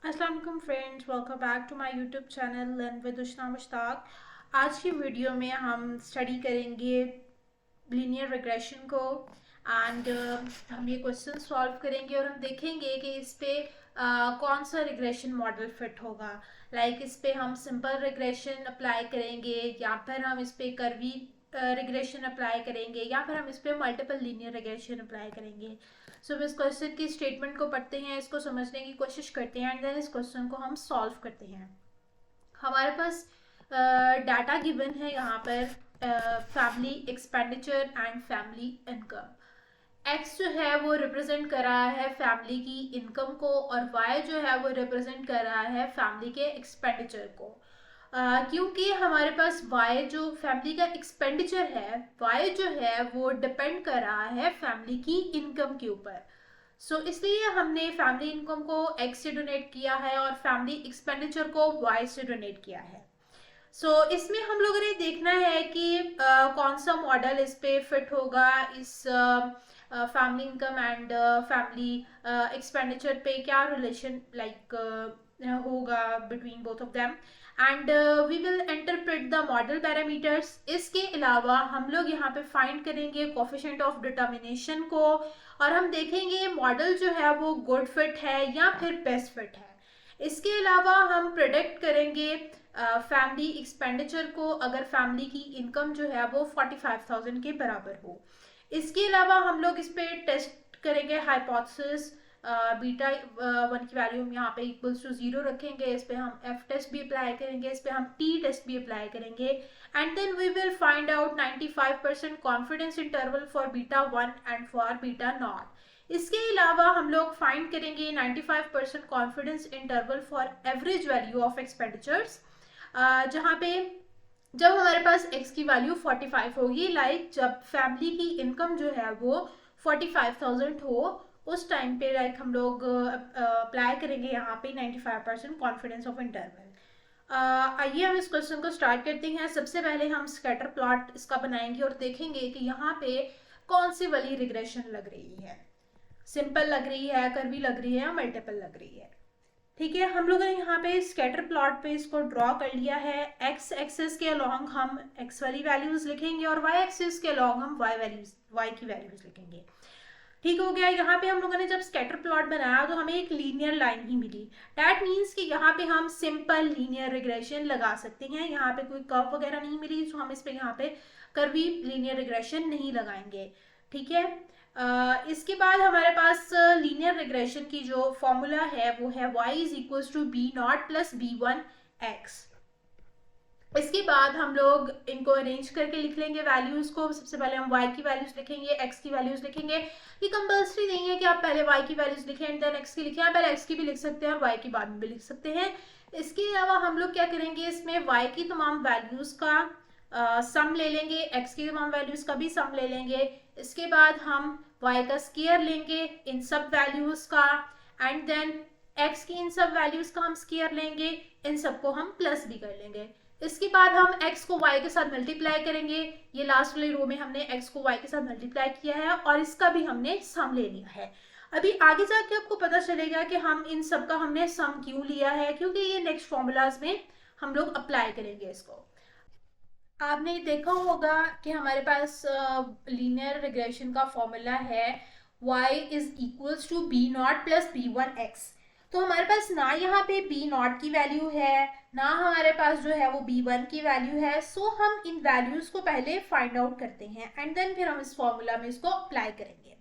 अस्सलाम वालेकुम friends, welcome back to my YouTube channel learn with Ushna Mushtaq. आज की वीडियो में हम स्टडी करेंगे लीनियर रिग्रेशन को एंड हम ये क्वेश्चन सॉल्व करेंगे और हम देखेंगे कि इस पे कौन सा रिग्रेशन मॉडल फिट होगा। इस पे हम सिंपल रिग्रेशन अप्लाई करेंगे या फिर हम इस पे कर्वी रिग्रेशन अप्लाई करेंगे या फिर हम इस पे मल्टीपल लीनियर रिग्रेशन अप्लाई करेंगे। सो हम इस क्वेश्चन की स्टेटमेंट को पढ़ते हैं, इसको समझने की कोशिश करते हैं एंड देन इस क्वेश्चन को हम सॉल्व करते हैं। हमारे पास डाटा गिवन है यहाँ पर family expenditure and family income. X जो है वो रिप्रेजेंट कर रहा है फैमिली की इनकम को और वाई जो है वो रिप्रेजेंट कर रहा है फैमिली के एक्सपेंडिचर को। क्योंकि हमारे पास वाई जो फैमिली का एक्सपेंडिचर है, वाई जो है वो डिपेंड कर रहा है फैमिली की इनकम के ऊपर। इसलिए हमने फैमिली इनकम को एक्स से डोनेट किया है और फैमिली एक्सपेंडिचर को वाई से डोनेट किया है। इसमें हम लोगों ने देखना है कि कौन सा मॉडल इस पे फिट होगा, इस family income and family expenditure पे क्या रिलेशन होगा between both of them and we will interpret the model parameters. इसके अलावा हम लोग यहाँ पे फाइंड करेंगे कोफिशिएंट ऑफ डिटर्मिनेशन को और हम देखेंगे मॉडल जो है वो गुड फिट है या फिर बेस्ट फिट है। इसके अलावा हम प्रेडिक्ट करेंगे फैमिली एक्सपेंडिचर को अगर फैमिली की इनकम जो है वो 45,000 के बराबर हो। इसके अलावा हम लोग इस पे टेस्ट करेंगे हाइपोथेसिस। बीटा वन की वैल्यू हम यहाँ पे इक्वल्स टू 0 रखेंगे, इस पे हम एफ टेस्ट भी अप्लाई करेंगे, इस पे हम टी टेस्ट भी अप्लाई करेंगे and then we will find out 95% confidence interval for beta 1 and for beta naught. इसके अलावा हम लोग फाइंड करेंगे 95% confidence interval for average value of expenditures, जहाँ पे जब हमारे पास x की वैल्यू 45 होगी, जब फैमिली की इनकम जो है वो 45,000 हो, उस टाइम पे हम लोग अप्लाई करेंगे यहाँ पे 95% कॉन्फिडेंस ऑफ इंटरवल। आइए हम इस क्वेश्चन को स्टार्ट करते हैं। सबसे पहले हम स्कैटर प्लॉट इसका बनाएंगे और देखेंगे कि यहाँ पे कौन सी वाली रिग्रेशन लग रही है, सिंपल लग रही है, कर्वी लग रही है या मल्टीपल लग रही है। ठीक है, हम लोगों ने यहाँ पे स्कैटर प्लॉट पे इसको ड्रॉ कर लिया है। एक्स एक्सिस के अलोंग हम एक्स वाली वैल्यूज लिखेंगे और वाई एक्सिस के अलोंग हम वाई की वैल्यूज लिखेंगे। ठीक हो गया। यहाँ पे हम लोगों ने जब स्कैटर प्लॉट बनाया तो हमें एक लीनियर लाइन ही मिली। डैट मीन्स कि यहाँ पे हम सिंपल लीनियर रिग्रेशन लगा सकते हैं। यहाँ पे कोई कर्व वगैरह नहीं मिली तो हम इस पे यहाँ पे कर्वी लीनियर रिग्रेशन नहीं लगाएंगे। ठीक है। इसके बाद हमारे पास लीनियर रिग्रेशन की जो फॉर्मूला है वो है y is equals to B naught plus b1x। इसके बाद हम लोग इनको अरेंज करके लिख लेंगे वैल्यूज को। सबसे पहले हम y की वैल्यूज लिखेंगे, x की वैल्यूज लिखेंगे। ये कंपल्सरी नहीं है कि आप पहले y की वैल्यूज लिखें एंड देन x की लिखें, आप पहले x की भी लिख सकते हैं और y की बाद में भी लिख सकते हैं। इसके अलावा हम लोग क्या करेंगे, इसमें y की तमाम वैल्यूज का सम ले लेंगे, x की तमाम वैल्यूज का भी सम ले लेंगे। इसके बाद हम y का स्क्वायर लेंगे इन सब वैल्यूज का एंड देन x की इन सब वैल्यूज का हम स्क्वायर लेंगे, इन सबको हम प्लस भी कर लेंगे। इसके बाद हम x को y के साथ मल्टीप्लाई करेंगे। ये लास्ट वाली रो में हमने x को y के साथ मल्टीप्लाई किया है और इसका भी हमने सम ले लिया है। अभी आगे जाके आपको पता चलेगा कि हम इन सब का हमने सम क्यों लिया है, क्योंकि ये नेक्स्ट फॉर्मूलाज में हम लोग अप्लाई करेंगे इसको। आपने देखा होगा कि हमारे पास लीनियर रिग्रेशन का फॉर्मूला है y is equals to B naught plus b1x। तो हमारे पास ना यहाँ पे बी नॉट की वैल्यू है ना हमारे पास जो है वो b1 की वैल्यू है। सो हम इन वैल्यूज को पहले फाइंड आउट करते हैं एंड देन फिर हम इस फॉर्मूला में इसको अप्लाई करेंगे।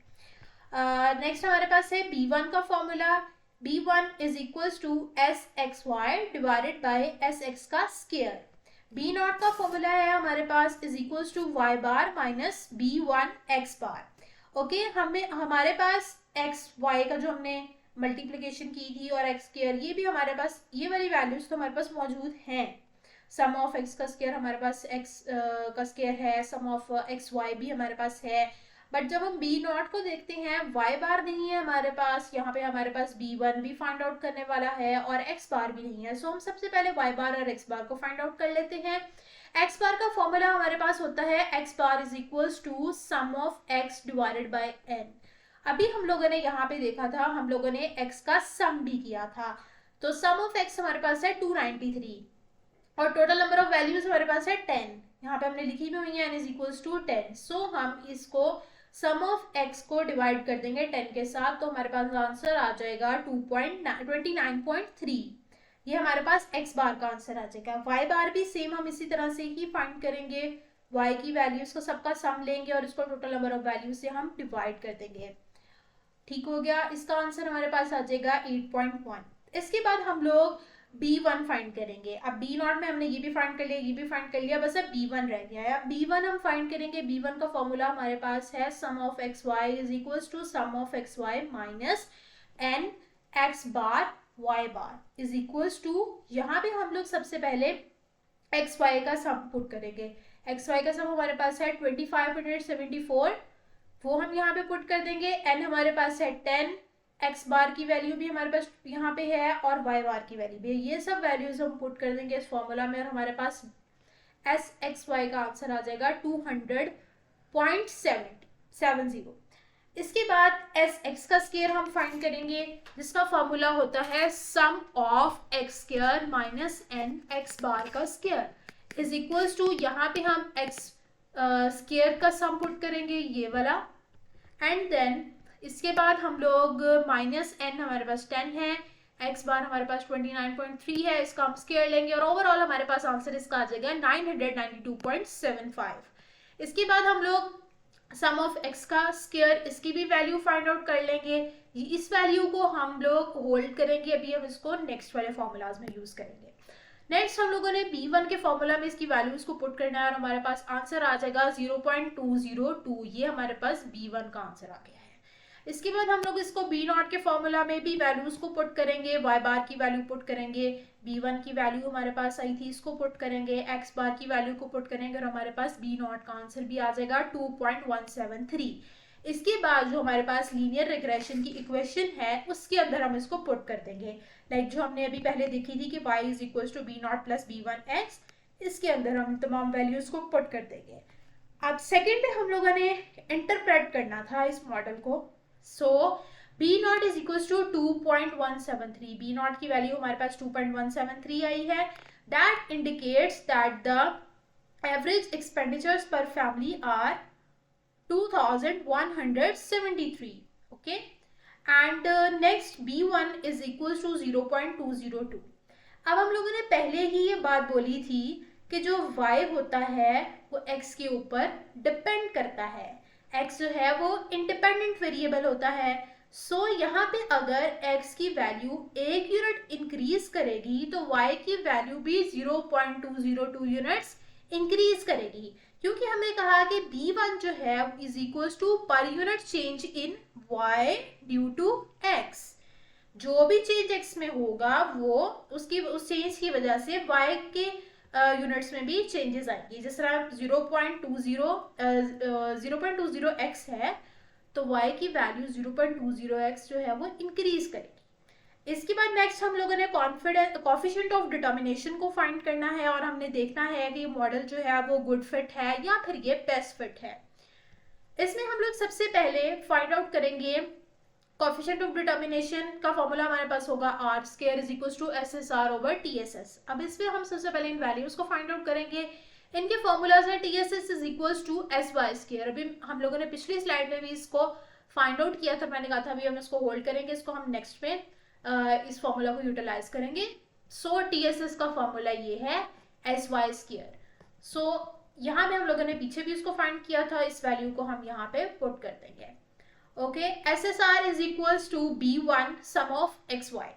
नेक्स्ट हमारे पास है b1 का formula, b1 is equals to S X Y divided by S X का स्क्वायर। बी नॉट का फॉर्मूला है हमारे पास is equals to Y bar minus b1 x bar. Okay, हमें हमारे पास एक्स वाई का जो हमने मल्टीप्लिकेशन की थी और एक्स स्क्वायर, ये भी हमारे पास, ये वाली वैल्यूज तो हमारे पास मौजूद हैं। सम ऑफ एक्स का स्क्वायर हमारे पास एक्स का स्क्वायर है, सम ऑफ एक्स वाई भी हमारे पास है। बट जब हम बी नॉट को देखते हैं, वाई बार नहीं है हमारे पास, यहाँ पे हमारे पास b1 भी फाइंड आउट करने वाला है और x बार भी नहीं है। सो हम सबसे पहले y बार और x बार को फाइंड आउट कर लेते हैं। x बार का फॉर्मूला हमारे पास होता है x bar is equals to sum of x divided by n। अभी हम लोगों ने यहाँ पे देखा था, हम लोगों ने x का सम भी किया था। तो सम ऑफ एक्स हमारे पास है 293 और टोटल नंबर ऑफ वैल्यूज हमारे पास है 10, यहाँ पे हमने लिखी भी हुई है n इज इक्वल्स टू 10। सो हम इसको सम ऑफ एक्स को डिवाइड कर देंगे 10 के साथ, तो हमारे पास आंसर आ जाएगा 29.3। ये हमारे पास x बार का आंसर आ जाएगा। y बार भी सेम हम इसी तरह से ही फाइंड करेंगे, y की वैल्यूज को सबका सम लेंगे और इसको टोटल नंबर ऑफ वैल्यूज से हम डिवाइड कर देंगे। ठीक हो गया, इसका आंसर हमारे पास आ जाएगा 8.1। इसके बाद हम लोग b1 फाइंड करेंगे। अब b0 में हमने ये भी फाइंड कर लिया, ये भी फाइंड कर लिया, बस अब b1 रह गया है। अब b1 हम फाइंड करेंगे। b1 का फॉर्मूला हमारे पास है sum of X Y is equals to sum of X Y minus N X bar Y bar is equals to, यहाँ पे हम लोग सबसे पहले एक्स वाई का सम पुट करेंगे। एक्स वाई का सम हमारे पास है 2574, वो हम यहाँ पे पुट कर देंगे। एन हमारे पास है 10, एक्स बार की वैल्यू भी हमारे पास यहाँ पे है और वाई बार की वैल्यू भी है। ये सब वैल्यूज हम पुट कर देंगे इस फॉर्मूला में और हमारे पास एस एक्स वाई का आंसर आ जाएगा 200.70। इसके बाद एस एक्स का स्क्वायर हम फाइंड करेंगे, जिसका फॉर्मूला होता है sum of X square minus N X bar का स्क्वायर इज इक्वल्स टू, यहाँ पे हम एक्स स्क्वायर का सम पुट करेंगे ये वाला, एंड देन इसके बाद हम लोग माइनस एन हमारे पास 10 है, एक्स बार हमारे पास 29.3 है, इसका हम स्क्वायर लेंगे और ओवरऑल हमारे पास आंसर इसका आ जाएगा 992.75। इसके बाद हम लोग सम ऑफ एक्स का स्क्वायर, इसकी भी वैल्यू फाइंड आउट कर लेंगे। इस वैल्यू को हम लोग होल्ड करेंगे, अभी हम इसको नेक्स्ट वाले फॉर्मूलाज में यूज करेंगे। नेक्स्ट हम लोगों ने b1 के फॉर्मूला में इसकी वैल्यूज को पुट करना है और हमारे पास आंसर आ जाएगा 0.202। ये हमारे पास b1 का आंसर आ गया है। इसके बाद हम लोग इसको b0 के फॉर्मूला में भी वैल्यूज को पुट करेंगे, y बार की वैल्यू पुट करेंगे, b1 की वैल्यू हमारे पास आई थी इसको पुट करेंगे, x बार की वैल्यू को पुट करेंगे और हमारे पास b0 का आंसर भी आ जाएगा 2.173। इसके बाद जो हमारे पास लीनियर रिग्रेशन की इक्वेशन है उसके अंदर हम इसको पुट कर देंगे, लाइक जो हमने अभी पहले देखी थी कि y is equal to b0 plus b1x, इसके अंदर हम तमाम वैल्यूज को पुट कर देंगे। अब सेकेंड पे हम लोगों ने इंटरप्रेट करना था इस मॉडल को। सो b0 is equal to 2.173, b0 की वैल्यू हमारे पास 2.173 आई है। That indicates that the average expenditures पर family are 2173, okay, and next b1 is equals to 0.202। अब हम लोगों ने पहले ही ये बात बोली थी कि जो y होता है वो x के ऊपर डिपेंड करता है, x जो है वो इंडिपेंडेंट वेरिएबल होता है। सो यहाँ पे अगर x की वैल्यू 1 यूनिट इंक्रीज करेगी तो y की वैल्यू भी 0.202 यूनिट्स इंक्रीज करेगी, क्योंकि हमने कहा कि b1 जो है is equal to per unit change in y due to x। जो भी चेंज x में होगा वो उसकी उस चेंज की वजह से y के यूनिट्स में भी चेंजेस आएंगी। जिस तरह 0.20x है तो y की वैल्यू 0.20x जो है वो इंक्रीज करेगी। इसके बाद नेक्स्ट हम लोगों ने कॉफिशिएंट ऑफ डिटर्मिनेशन को फाइंड करना है और हमने देखना है कि मॉडल जो है वो गुड फिट है या फिर ये बेस्ट फिट है। इसमें हम लोग सबसे पहले फाइंड आउट करेंगे कॉफिशिएंट ऑफ डिटर्मिनेशन का फॉर्मूला हमारे पास होगा R square is equal to S S R over T S S. अब इसमें हम सबसे पहले इन वैल्यूज को फाइंड आउट करेंगे। इनके फॉर्मूलाज है T S S is equal to S Y square. अभी हम लोगों ने पिछली स्लाइड में भी इसको फाइंड आउट किया था, मैंने कहा था अभी हम इसको होल्ड करेंगे, इसको हम नेक्स्ट में इस फॉर्मूला को यूटिलाइज करेंगे। सो टी एस एस का फॉर्मूला ये है एस वाई स्क्वायर। सो यहाँ पे हम लोगों ने पीछे भी इसको फाइंड किया था, इस वैल्यू को हम यहाँ पे पुट कर देंगे। Okay, S S R is equal to b1 sum of X Y.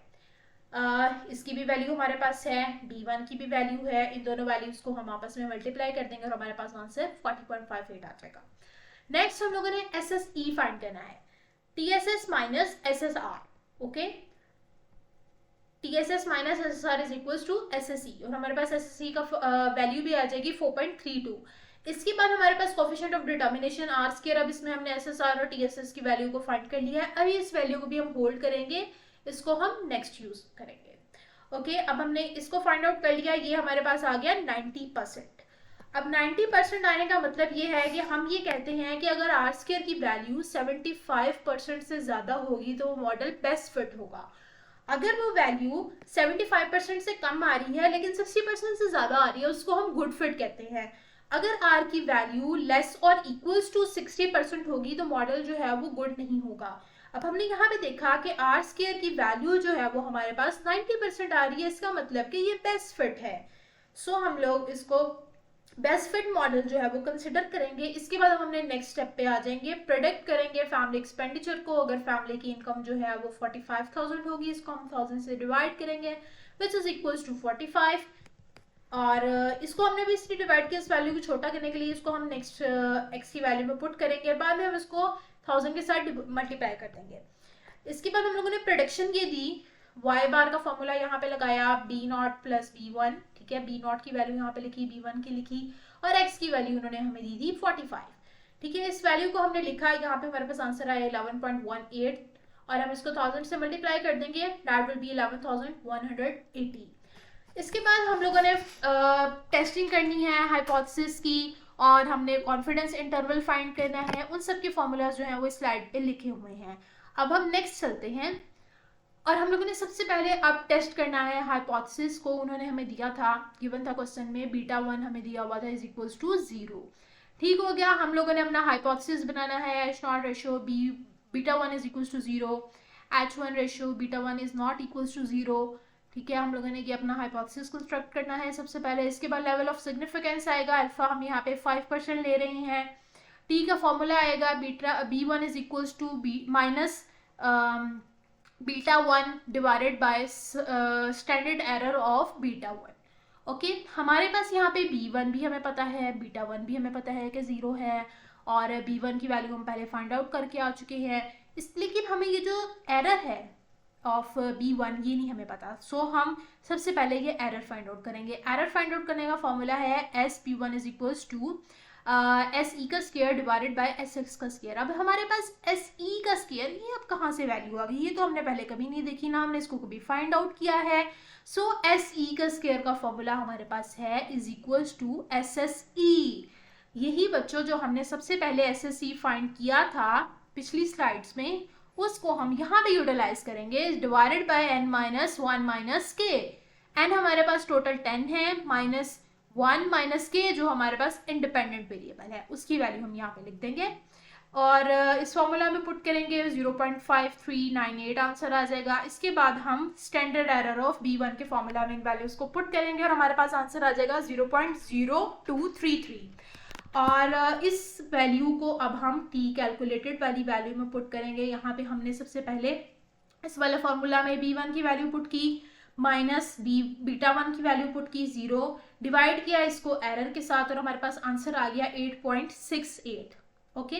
इसकी भी वैल्यू हमारे पास है, b1 की भी वैल्यू है, इन दोनों वैल्यूज को हम आपस में मल्टीप्लाई कर देंगे और हमारे पास आंसर 40.58 आ जाएगा। नेक्स्ट हम लोगों ने एस एस ई फाइंड करना है, T S S minus S S R. Okay, T S S minus S S R is equal to S S E और हमारे पास एस एस ई का वैल्यू भी आ जाएगी 4.32। इसके बाद हमारे पास coefficient of determination R square. अब इसमें हमने एस एस आर और टी एस एस की वैल्यू को फाइंड कर लिया है। अभी इस वैल्यू को भी हम होल्ड करेंगे, इसको हम नेक्स्ट यूज करेंगे। ओके, अब हमने इसको फाइंड आउट कर लिया, ये हमारे पास आ गया 90%। अब 90% आने का मतलब ये है कि हम ये कहते हैं कि अगर आर स्क्वायर की वैल्यू 75% से ज्यादा होगी तो वो मॉडल बेस्ट फिट होगा। अगर वो वैल्यू 75% से कम आ रही है लेकिन 60% से ज़्यादा आ रही है, उसको हम गुड फिट कहते हैं। अगर आर की वैल्यू लेस और इक्वल्स टू 60% होगी तो मॉडल जो है वो गुड नहीं होगा। अब हमने यहाँ पे देखा कि आर स्क्वायर की वैल्यू जो है वो हमारे पास 90% आ रही है, इसका मतलब कि ये बेस्ट फिट है। सो हम लोग इसको बेस्ट फिट मॉडल जो है वो कंसिडर करेंगे। इसके बाद हमने नेक्स्ट स्टेप पे आ जाएंगे, प्रोडिक्ट करेंगे फैमिली एक्सपेंडिचर को। अगर फैमिली की इनकम जो है वो 45,000 होगी, इसको हम 1000 से डिवाइड करेंगे विच इज इक्वल्स टू 45, और इसको हमने भी इसलिए डिवाइड किया इस वैल्यू को छोटा करने के लिए। इसको हम नेक्स्ट एक्स की वैल्यू में पुट करेंगे, बाद में हम इसको 1000 के साथ मल्टीप्लाई कर देंगे। इसके बाद हम लोगों ने प्रोडक्शन ये दी, वाई बार का फॉर्मूला यहाँ पे लगाया B naught plus B one, ठीक है, बी नॉट की वैल्यू यहाँ पे लिखी, बी वन की लिखी, और एक्स की वैल्यू उन्होंने हमें दी थी 45, ठीक है। इस वैल्यू को हमने लिखा, यहाँ पे हमारे पास आंसर आया 11.18, और हम इसको 1000 से मल्टीप्लाई कर देंगे, दैट विल बी 11,180। इसके बाद हम लोगों ने टेस्टिंग करनी है हाइपोथेसिस की, और हमने कॉन्फिडेंस इंटरवल फाइंड करना है। उन सब के फॉर्मूलाज जो हैं वो स्लाइड पे लिखे हुए हैं। अब हम नेक्स्ट चलते हैं, और हम लोगों ने सबसे पहले अब टेस्ट करना है हाइपोथेसिस को। उन्होंने हमें दिया था, गिवन था क्वेश्चन में, बीटा 1 हमें दिया हुआ था इज इक्वल्स टू 0। ठीक हो गया, हम लोगों ने अपना हाइपोथेसिस बनाना है, H naught ratio beta 1 is equals to 0, H1 ratio beta 1 is not equals to 0, ठीक है। हम लोगों ने ये अपना हाइपोथेसिस कंस्ट्रक्ट करना है सबसे पहले। इसके बाद लेवल ऑफ सिग्निफिकेंस आएगा, अल्फा हम यहाँ पे 5% ले रहे हैं। टी का फॉर्मूला आएगा B1 is equals to minus beta 1 divided by standard error of beta 1। Okay, हमारे पास यहाँ पे B1 भी हमें पता है, बीटा 1 भी हमें पता है कि 0 है, और B1 की वैल्यू हम पहले फाइंड आउट करके आ चुके हैं। लेकिन हमें ये जो एरर है ऑफ B1 ये नहीं हमें पता। सो हम सबसे पहले ये एरर फाइंड आउट करेंगे। एरर फाइंड आउट करने का फॉर्मूला है SB1 is equals to SE का स्क्वायर डिवाइडेड बाय SX का स्क्वायर। अब हमारे पास SE का स्क्वायर, ये अब कहाँ से वैल्यू आ गई, ये तो हमने पहले कभी नहीं देखी, ना हमने इसको कभी फाइंड आउट किया है। सो SE का स्क्वायर का फॉर्मूला हमारे पास है इज इक्वल्स टू SSE। यही बच्चों जो हमने सबसे पहले SSE फाइंड किया था पिछली स्लाइड्स में, उसको हम यहाँ पे यूटिलाइज करेंगे, divided by n minus 1 minus के। n हमारे पास टोटल 10 है, माइनस 1 माइनस के जो हमारे पास इंडिपेंडेंट वेरिएबल है, उसकी वैल्यू हम यहाँ पे लिख देंगे, और इस फॉर्मूला में पुट करेंगे 0.5398 आंसर आ जाएगा। इसके बाद हम स्टैंडर्ड एरर ऑफ B1 के फॉर्मूला में इन वैल्यूज को पुट करेंगे, और हमारे पास आंसर आ जाएगा 0.0233, और इस वैल्यू को अब हम t कैलकुलेटेड वाली वैल्यू में पुट करेंगे। यहाँ पे हमने सबसे पहले इस वाले फॉर्मूला में B1 की वैल्यू पुट की, माइनस बीटा 1 की वैल्यू पुट की 0, डिवाइड किया इसको एरर के साथ, और हमारे पास आंसर आ गया 8.68। ओके,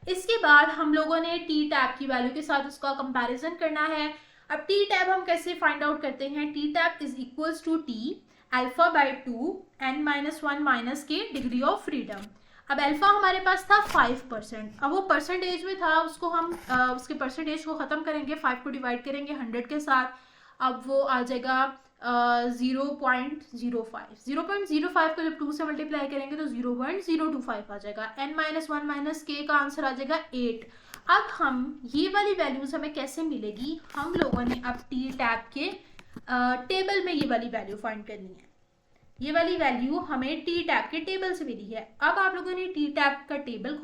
इसके बाद हम लोगों ने t टैब की वैल्यू के साथ उसका कंपैरिजन करना है। अब t टैब हम कैसे फाइंड आउट करते हैं, t tab is equals to t alpha by 2 n minus 1 minus K degree of freedom. अब अल्फा हमारे पास था 5%, अब वो परसेंटेज में था, उसको हम उसके परसेंटेज को ख़त्म करेंगे, 5 को डिवाइड करेंगे 100 के साथ, अब वो आ जाएगा 0.05। 0.05 को जब 2 से मल्टीप्लाई करेंगे तो 0.025 आ जाएगा। n माइनस 1 माइनस के का आंसर आ जाएगा 8। अब हम ये वाली वैल्यूज हमें कैसे मिलेगी, हम लोगों ने अब टी टैब के टेबल में ये वाली वैल्यू फाइंड करनी है। ये वाली वैल्यू हमें टी टैब के टेबल से मिली है। अब आप लोगों ने टी टैब का टेबल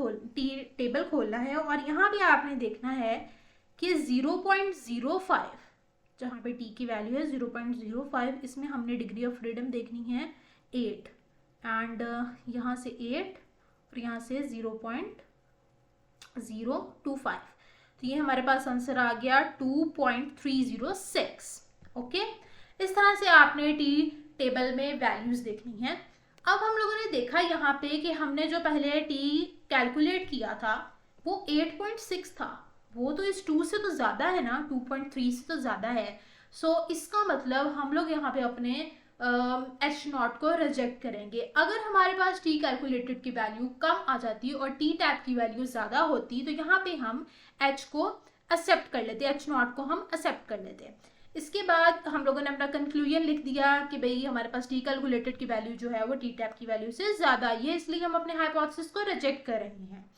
खोलना है, और यहाँ पे आपने देखना है कि 0.05 जहाँ पे टी की वैल्यू है 0.05, इसमें हमने डिग्री ऑफ फ्रीडम देखनी है 8, एंड यहाँ से 8 और यहाँ से 0.025, तो ये हमारे पास आंसर आ गया 2.306। ओके, इस तरह से आपने टी टेबल में वैल्यूज देखनी है। अब हम लोगों ने देखा यहाँ पे कि हमने जो पहले टी कैलकुलेट किया था वो 8.6 था, वो तो इस 2 से तो ज़्यादा है ना, 2.3 से तो ज़्यादा है। सो इसका मतलब हम लोग यहाँ पे अपने एच नॉट को रिजेक्ट करेंगे। अगर हमारे पास टी कैलकुलेटेड की वैल्यू कम आ जाती और टी टैब की वैल्यू ज़्यादा होती तो यहाँ पे हम एच को एक्सेप्ट कर लेते, एच नॉट को हम एक्सेप्ट कर लेते। इसके बाद हम लोगों ने अपना कंक्लूजन लिख दिया कि भाई हमारे पास टी कैलकुलेटेड की वैल्यू जो है वो टी टैब की वैल्यू से ज़्यादा आई है, इसलिए हम अपने हाइपोथेसिस को रिजेक्ट कर रहे हैं।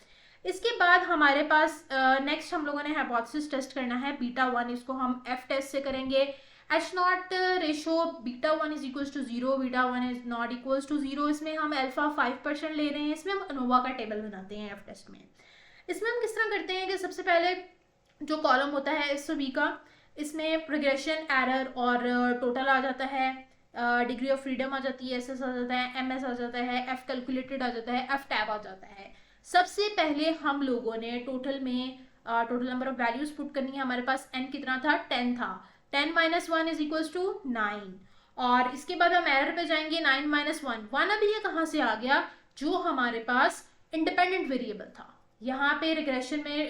इसके बाद हमारे पास नेक्स्ट हम लोगों ने हाइपोथेसिस टेस्ट करना है बीटा 1, इसको हम एफ टेस्ट से करेंगे। H naught ratio beta 1 is equal to 0, beta 1 is not equal to 0। इसमें हम अल्फा 5% ले रहे हैं। इसमें हम अनोवा का टेबल बनाते हैं एफ टेस्ट में। इसमें हम किस तरह करते हैं कि सबसे पहले जो कॉलम होता है एस बी का, इसमें प्रोग्रेशन, एरर और टोटल आ जाता है, डिग्री ऑफ फ्रीडम आ जाती है, एस एस आ जाता है, एम एस आ जाता है, एफ कैलकुलेटेड आ जाता है, एफ टैब आ जाता है। सबसे पहले हम लोगों ने टोटल में total number of values put करनी है। हमारे पास एन कितना था, 10 था। 10 माइनस 1 इज इक्वल टू 9। और इसके बाद हम एरर पे जाएंगे, 9 माइनस 1। 1 अभी ये कहाँ से आ गया, जो हमारे पास इंडिपेंडेंट वेरिएबल था। यहाँ पे रिग्रेशन में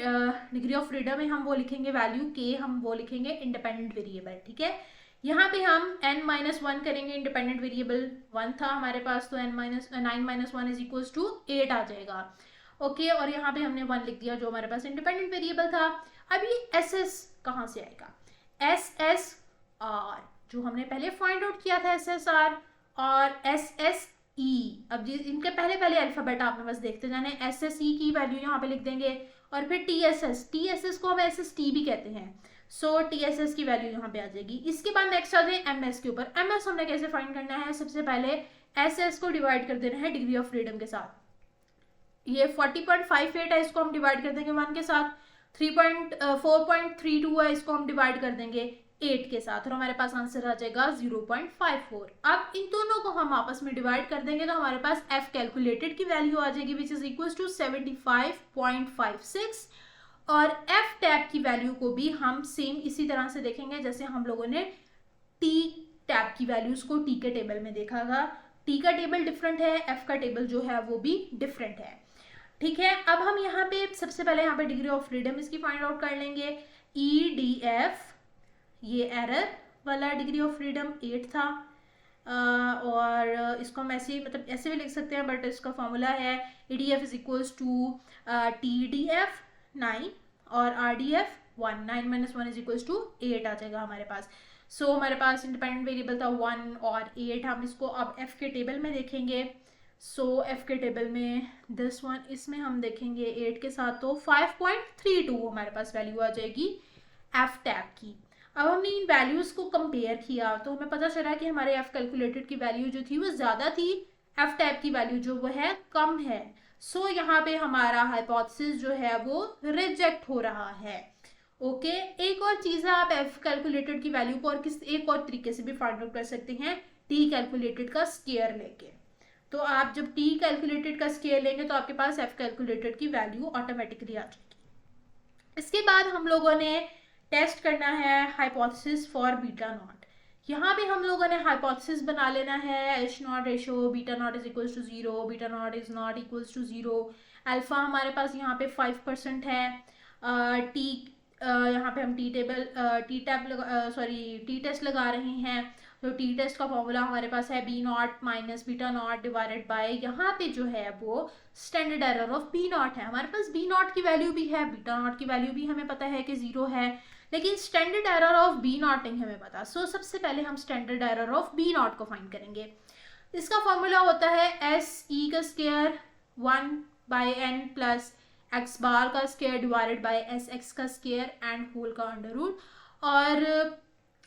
डिग्री ऑफ फ्रीडम में हम वो लिखेंगे वैल्यू के, हम वो लिखेंगे इंडिपेंडेंट वेरिएबल, ठीक है। यहाँ पे हम n माइनस 1 करेंगे, इंडिपेंडेंट वेरिएबल 1 था हमारे पास, तो nine minus 1 is equal to 8 आ जाएगा। ओके, और यहाँ पे हमने 1 लिख दिया जो हमारे पास इंडिपेंडेंट वेरिएबल था। अब ये एस एस कहाँ से आएगा, एस एस आर जो हमने पहले फाइंड आउट किया था, एस एस आर और एस एस ई। अब इनके पहले पहले अल्फाबेट आपने बस देखते जाने। एस एस ई की वैल्यू यहाँ पे लिख देंगे, और फिर T S S, T S S को हम एस एस टी भी कहते हैं, सो टी एस एस की वैल्यू यहाँ पे आ जाएगी। इसके बाद नेक्स्ट आते हैं एम एस के ऊपर। एम एस हमने कैसे फाइंड करना है, सबसे पहले एस एस को डिवाइड कर देना है डिग्री ऑफ फ्रीडम के साथ। ये 40.58 है, इसको हम डिवाइड कर देंगे 1 के साथ। 4.32 है, इसको हम डिवाइड कर देंगे 8 के साथ, और हमारे पास आंसर आ जाएगा 0.54। अब इन दोनों को हम आपस में डिवाइड कर देंगे तो हमारे पास एफ कैलकुलेटेड की वैल्यू आ जाएगी विच इज इक्वल टू 75.56। और एफ टैब की वैल्यू को भी हम सेम इसी तरह से देखेंगे जैसे हम लोगों ने टी टैब की वैल्यूज को टी के टेबल में देखा था। टी का टेबल डिफरेंट है, एफ का टेबल जो है वो भी डिफरेंट है, ठीक है। अब हम यहाँ पे सबसे पहले यहाँ पे डिग्री ऑफ फ्रीडम इसकी फाइंड आउट कर लेंगे। ई डी एफ, ये एरर वाला डिग्री ऑफ फ्रीडम 8 था, और इसको हम ऐसे मतलब ऐसे भी लिख सकते हैं, बट इसका फॉर्मूला है E D F is equals to T D F 9 और R D F 1। 9 minus 1 is equals to 8 आ जाएगा हमारे पास। सो हमारे पास इंडिपेंडेंट वेरिएबल था 1 और 8। हम इसको अब एफ के टेबल में देखेंगे। सो एफ के टेबल में दिस वन, इसमें हम देखेंगे 8 के साथ तो 5.32 हमारे पास वैल्यू आ जाएगी एफ टैब की। अब हमने इन वैल्यूज को कंपेयर किया तो हमें पता चला कि हमारे एफ कैलकुलेटेड की वैल्यू जो थी वो ज़्यादा थी, एफ टैब की वैल्यू जो वो है कम है। सो यहाँ पे हमारा हाइपोथेसिस जो है वो रिजेक्ट हो रहा है। ओके, एक और चीज़ है, आप एफ कैलकुलेटेड की वैल्यू को और एक और तरीके से भी फाइंड आउट कर सकते हैं, टी कैलकुलेटेड का स्केयर लेके। तो आप जब टी कैलकुलेटेड का स्केयर लेंगे तो आपके पास एफ कैलकुलेटेड की वैल्यू ऑटोमेटिकली आ जाएगी। इसके बाद हम लोगों ने टेस्ट करना है हाइपोथेसिस फॉर बीटा नॉट। यहाँ पे हम लोगों ने हाइपोथेसिस बना लेना है H naught ratio beta naught is equals to 0, beta naught is not equals to 0। Alpha हमारे पास यहाँ पे 5% है। टी यहाँ पे हम टी टेस्ट लगा रहे हैं, तो टी टेस्ट का फॉर्मूला हमारे पास है B naught minus beta naught divided by, यहाँ पे जो है वो standard error of B naught है। हमारे पास बी नॉट की वैल्यू भी है, बीटा नॉट की वैल्यू भी हमें पता है कि 0 है, लेकिन standard error of B not नहीं हमें पता। सो सबसे पहले हम standard error of B not को फाइंड करेंगे। इसका फॉर्मूला होता है एस ई का square 1 by N plus X bar का square divided by S X का स्क्वायर एंड होल का अंडर रूट। और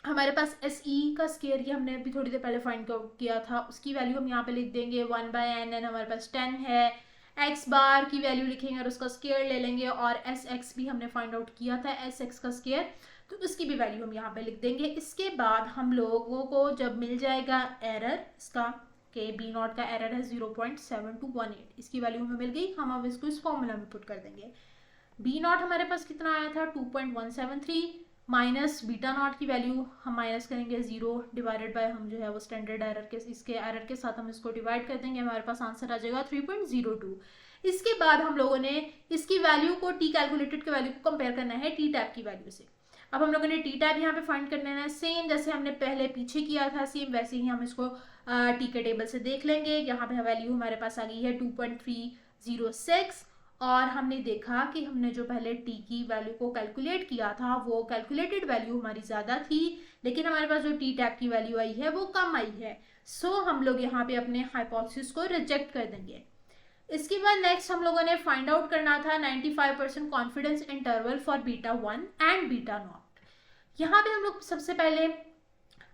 हमारे पास एस ई का स्क्वायर ये हमने अभी थोड़ी देर पहले फाइंड किया था, उसकी वैल्यू हम यहाँ पे लिख देंगे 1 बाय एन, एन हमारे पास 10 है। एक्स बार की वैल्यू लिखेंगे और उसका स्क्वायर ले लेंगे, और एस एक्स भी हमने फाइंड आउट किया था एस एक्स का स्क्वायर, तो उसकी भी वैल्यू हम यहाँ पे लिख देंगे। इसके बाद हम लोगों को जब मिल जाएगा एरर इसका कि बी नॉट का एरर है 0.7218, इसकी वैल्यू हमें मिल गई, हम अब इसको इस फॉर्मूला में पुट कर देंगे। बी नॉट हमारे पास कितना आया था 2.173 माइनस बीटा नॉट की वैल्यू हम माइनस करेंगे 0 डिवाइडेड बाय हम जो है वो स्टैंडर्ड एरर के इसके एरर के साथ हम इसको डिवाइड कर देंगे, हमारे पास आंसर आ जाएगा 3.02। इसके बाद हम लोगों ने इसकी वैल्यू को टी कैलकुलेटेड की वैल्यू को कंपेयर करना है टी टैब की वैल्यू से। अब हम लोगों ने टी टैब यहाँ पे फाइंड करना है, सेम जैसे हमने पहले पीछे किया था सेम वैसे ही हम इसको टी के टेबल से देख लेंगे। यहाँ पे वैल्यू हमारे पास आ गई है 2.306, और हमने देखा कि हमने जो पहले टी की वैल्यू को कैलकुलेट किया था वो कैलकुलेटेड वैल्यू हमारी ज़्यादा थी, लेकिन हमारे पास जो टी टैब की वैल्यू आई है वो कम आई है। सो हम लोग यहाँ पे अपने हाइपोथेसिस को रिजेक्ट कर देंगे। इसके बाद नेक्स्ट हम लोगों ने फाइंड आउट करना था 95% confidence interval for beta 1 and beta not. यहाँ पे हम लोग सबसे पहले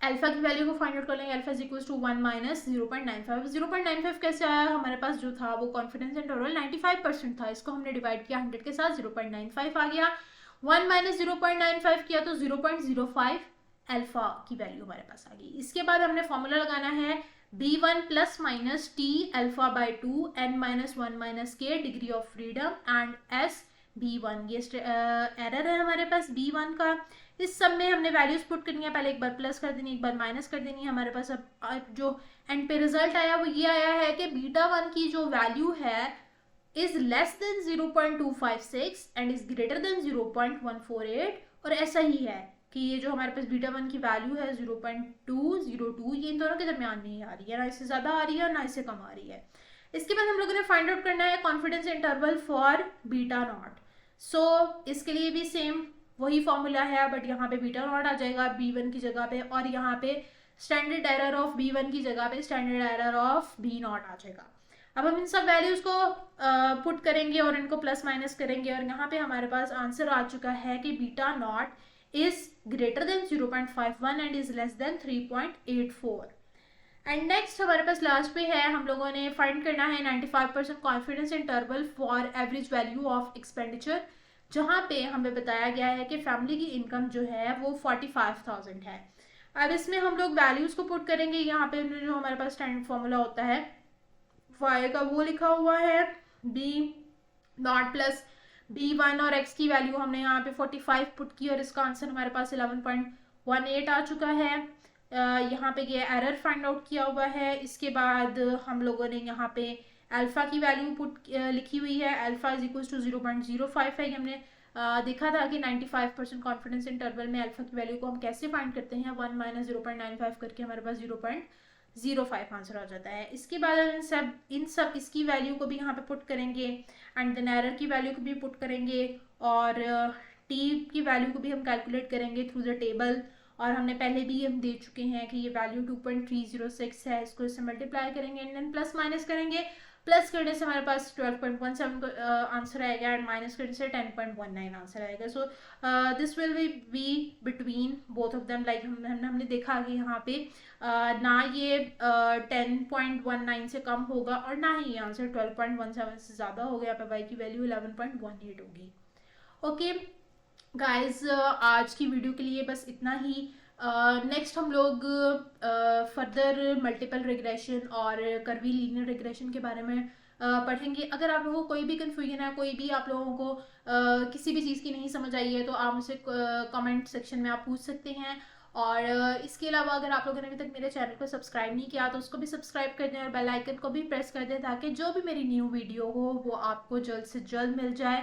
अल्फा की वैल्यू को फाइंड आउट कर लेंगे। Alpha is equal to 1 minus 0.95। 0.95 कैसे आया, हमारे पास जो था वो कॉन्फिडेंस इंटरवल 95% था, इसको हमने डिवाइड किया 100 के साथ, 0.95 आ गया। 1 माइनस 0.95 किया तो 0.05 अल्फा की वैल्यू हमारे पास आ गई। इसके बाद हमने फॉर्मूला लगाना है b1 plus minus T alpha by 2 n minus 1 minus K degree of freedom and s b1। ये एरर है हमारे पास b1 का। इस सब में हमने वैल्यूज पुट करनी है, पहले एक बार प्लस कर देनी, एक बार माइनस कर देनी है। हमारे पास अब जो एंड पे रिजल्ट आया वो ये आया है कि बीटा 1 की जो वैल्यू है is less than 0.256 and is greater than 0.148। और ऐसा ही है कि ये जो हमारे पास बीटा 1 की वैल्यू है 0.202, ये इन दोनों के दरमियान नहीं आ रही है, ना इससे ज़्यादा आ रही है और ना इससे कम आ रही है। इसके बाद हम लोगों ने फाइंड आउट करना है confidence interval for beta not. So इसके लिए भी सेम वही फॉर्मूला है, बट यहाँ पे बीटा नॉट आ जाएगा b1 की जगह पे, और यहाँ पे स्टैंडर्ड एरर ऑफ b1 की जगह पे standard error of b not आ जाएगा। अब हम इन सब वैल्यूज को पुट करेंगे और इनको प्लस माइनस करेंगे, और यहाँ पे हमारे पास आंसर आ चुका है कि beta naught is greater than 0.51 and is less than 3.84। And next हमारे पास लास्ट पे है, हम लोगों ने फाइंड करना है 95% confidence interval for average value of expenditure, जहाँ पे हमें बताया गया है कि फैमिली की इनकम जो है वो 45,000 है। अब इसमें हम लोग वैल्यूज को पुट करेंगे। यहाँ पे जो हमारे पास स्टैंडर्ड फॉर्मूला होता है y का वो लिखा हुआ है b नॉट प्लस b1, और x की वैल्यू हमने यहाँ पे 45 पुट की और इसका आंसर हमारे पास 11.18 आ चुका है। यहाँ पे ये एरर फाइंड आउट किया हुआ है। इसके बाद हम लोगों ने यहाँ पे अल्फा की वैल्यू पुट लिखी हुई है, अल्फा इज इक्वल टू 0.05 है। हमने देखा था कि 95% कॉन्फिडेंस इंटरवल में अल्फा की वैल्यू को हम कैसे फाइंड करते हैं, 1 माइनस 0.95 करके हमारे पास 0.05 आंसर आ जाता है। इसके बाद इन सब इसकी वैल्यू को भी यहाँ पे पुट करेंगे एंड देन एरर की वैल्यू को भी पुट करेंगे, और टी की वैल्यू को भी हम कैलकुलेट करेंगे थ्रू द टेबल। और हमने पहले भी हम दे चुके हैं कि ये वैल्यू 2.306 है, इसको इससे मल्टीप्लाई करेंगे एंड देन प्लस माइनस करेंगे। प्लस करने से हमारे पास 12.17 आंसर आएगा एंड माइनस करने से 10.19 आंसर आएगा। So this will be between both of them. Like हमने देखा कि यहाँ पे ना ये 10.19 से कम होगा और ना ही ये आंसर 12.17 से ज़्यादा होगा। यहाँ पे वाई की वैल्यू 11.18 होगी। ओके गाइज, आज की वीडियो के लिए बस इतना ही। नेक्स्ट हम लोग फर्दर मल्टीपल रिग्रेशन और कर्वी लीनियर रिग्रेशन के बारे में पढ़ेंगे। अगर आप लोगों को कोई भी कन्फ्यूजन है, कोई भी आप लोगों को किसी भी चीज़ की नहीं समझ आई है, तो आप मुझसे कमेंट सेक्शन में आप पूछ सकते हैं। और इसके अलावा अगर आप लोगों ने अभी तक मेरे चैनल को सब्सक्राइब नहीं किया तो उसको भी सब्सक्राइब कर दें और बेल आइकन को भी प्रेस कर दें, ताकि जो भी मेरी न्यू वीडियो हो वो आपको जल्द से जल्द मिल जाए।